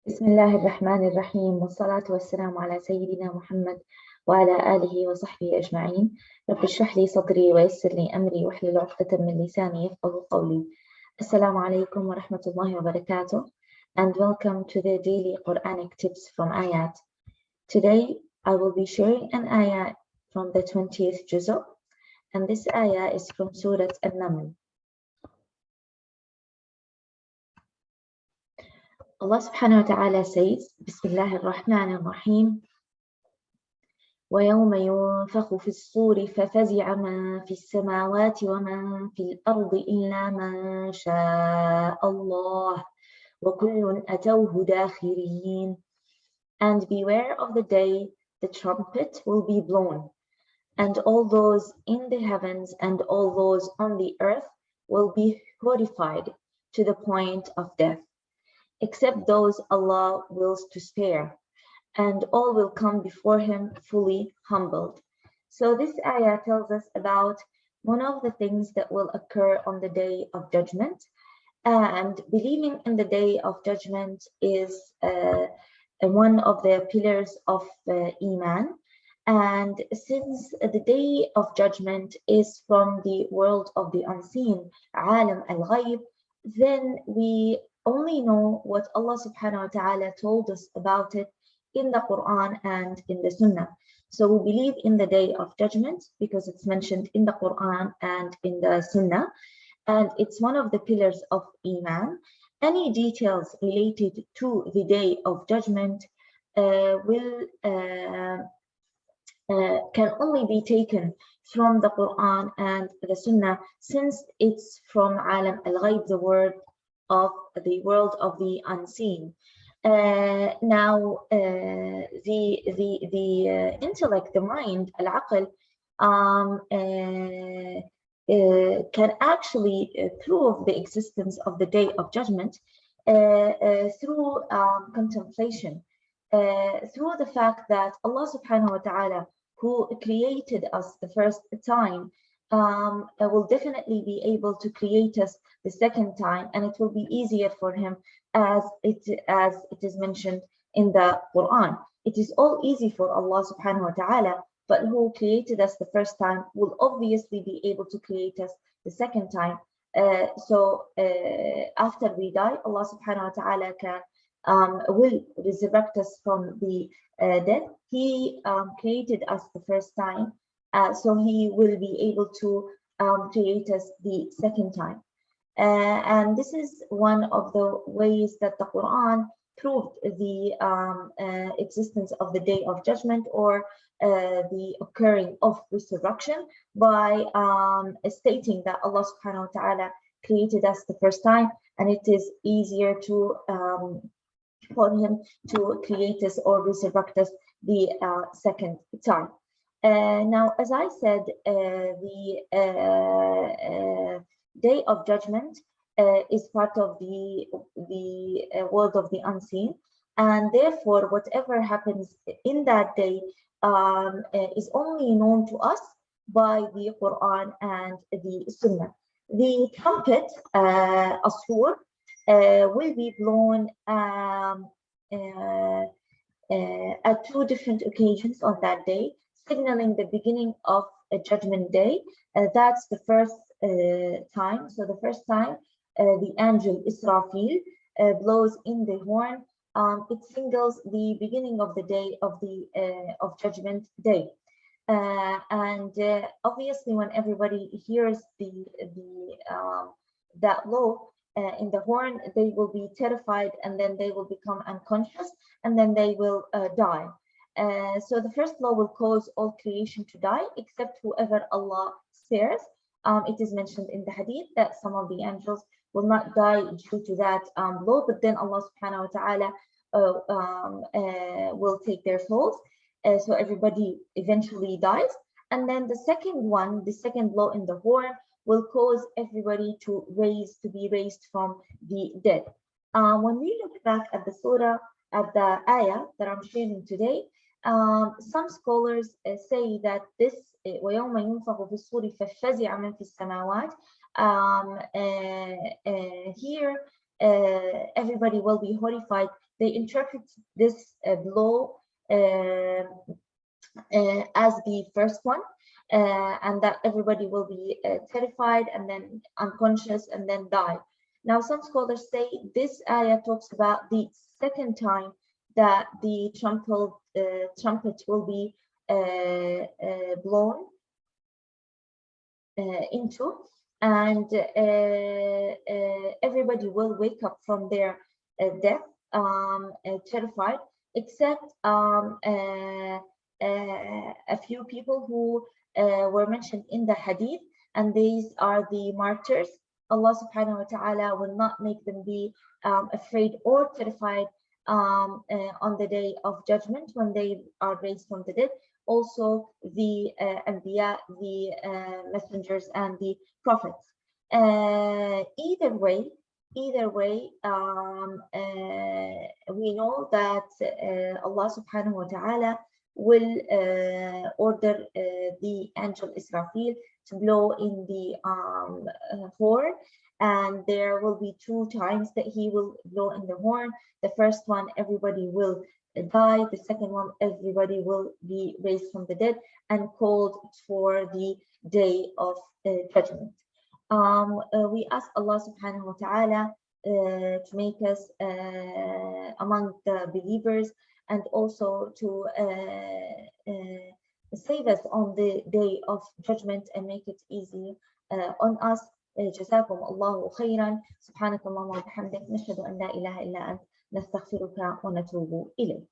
بسم الله الرحمن الرحيم والصلاة والسلام على سيدنا محمد وعلى آله وصحبه أجمعين. رب اشرح لي صدري ويسر لي أمري واحلل عقدة من لساني يفقهوا قولي. السلام عليكم ورحمة الله وبركاته, and welcome to the daily Quranic tips from Ayat. Today I will be sharing an ayah from the 20th juz'ah, and this ayah is from Surah An-Naml. Allah subhanahu wa ta'ala says, Bismillah ar-Rahman ar-Rahim, وَيَوْمَ يُنفَخُ فِي الصُّورِ فَفَزِعَ مَن فِي السَّمَاوَاتِ وَمَن فِي الْأَرْضِ إِلَّا مَن شَاءَ اللَّهُ وَكُلٌّ أَتَوْهُ دَاخِرِينَ. And beware of the day the trumpet will be blown, and all those in the heavens and all those on the earth will be horrified to the point of death, except those Allah wills to spare, and all will come before him fully humbled. So this ayah tells us about one of the things that will occur on the day of judgment, and believing in the day of judgment is one of the pillars of Iman. And since the day of judgment is from the world of the unseen, Alam al-Ghayb, then we only know what Allah subhanahu wa ta'ala told us about it in the Quran and in the Sunnah. So we believe in the day of judgment because it's mentioned in the Quran and in the Sunnah, and it's one of the pillars of Iman. Any details related to the day of judgment can only be taken from the Quran and the Sunnah, since it's from Alam al-Ghayb, the world of the unseen. Now, the intellect, the mind, al-aql, can actually prove the existence of the day of judgment through contemplation, through the fact that Allah subhanahu wa ta'ala, who created us the first time, will definitely be able to create us the second time, and it will be easier for him, as it is mentioned in the Quran. It is all easy for Allah subhanahu wa ta'ala, but who created us the first time will obviously be able to create us the second time. So after we die, Allah subhanahu wa ta'ala will resurrect us from the death. He created us the first time, so he will be able to create us the second time. And this is one of the ways that the Quran proved the existence of the day of judgment, or the occurring of resurrection, by stating that Allah subhanahu wa ta'ala created us the first time, and it is easier to for him to create us or resurrect us the second time. Now, as I said, the day of judgment is part of the world of the unseen, and therefore whatever happens in that day is only known to us by the Quran and the Sunnah. The trumpet, Asur, will be blown at two different occasions on that day, signaling the beginning of a judgment day. That's the first time. So the first time the angel Israfil blows in the horn, it signals the beginning of the day of judgment day. And obviously, when everybody hears that blow in the horn, they will be terrified, and then they will become unconscious, and then they will die. So the first blow will cause all creation to die, except whoever Allah spares. It is mentioned in the hadith that some of the angels will not die due to that blow, but then Allah subhanahu wa ta'ala will take their souls. So everybody eventually dies. And then the second blow in the horn, will cause everybody to be raised from the dead. When we look back at the surah, at the ayah that I'm sharing today, some scholars say that this وَيَوْمَ يُنفَخُ فِي الصُّورِ فَفَزِعَ مَن فِي السَّمَاوَاتِ, here everybody will be horrified they interpret this blow as the first one, and that everybody will be terrified and then unconscious and then die. Now, some scholars say this ayah talks about the second time that the trumpet will be blown into, and everybody will wake up from their death, terrified, except a few people who were mentioned in the hadith, and these are the martyrs. Allah subhanahu wa ta'ala will not make them be afraid or terrified on the day of judgment when they are raised from the dead. Also the Anbiya, the messengers, and the prophets. Either way, we know that Allah subhanahu wa ta'ala will order the angel Israfil to blow in the horn, and there will be 2 times that he will blow in the horn. The first one, everybody will die. The second one, everybody will be raised from the dead and called for the day of judgment. We ask Allah subhanahu wa ta'ala to make us among the believers, and also to save us on the day of judgment and make it easy on us. جزاكم الله خيرا. سبحانك اللهم وبحمدك نشهد أن لا إله إلا أنت نستغفرك ونتوب إليك.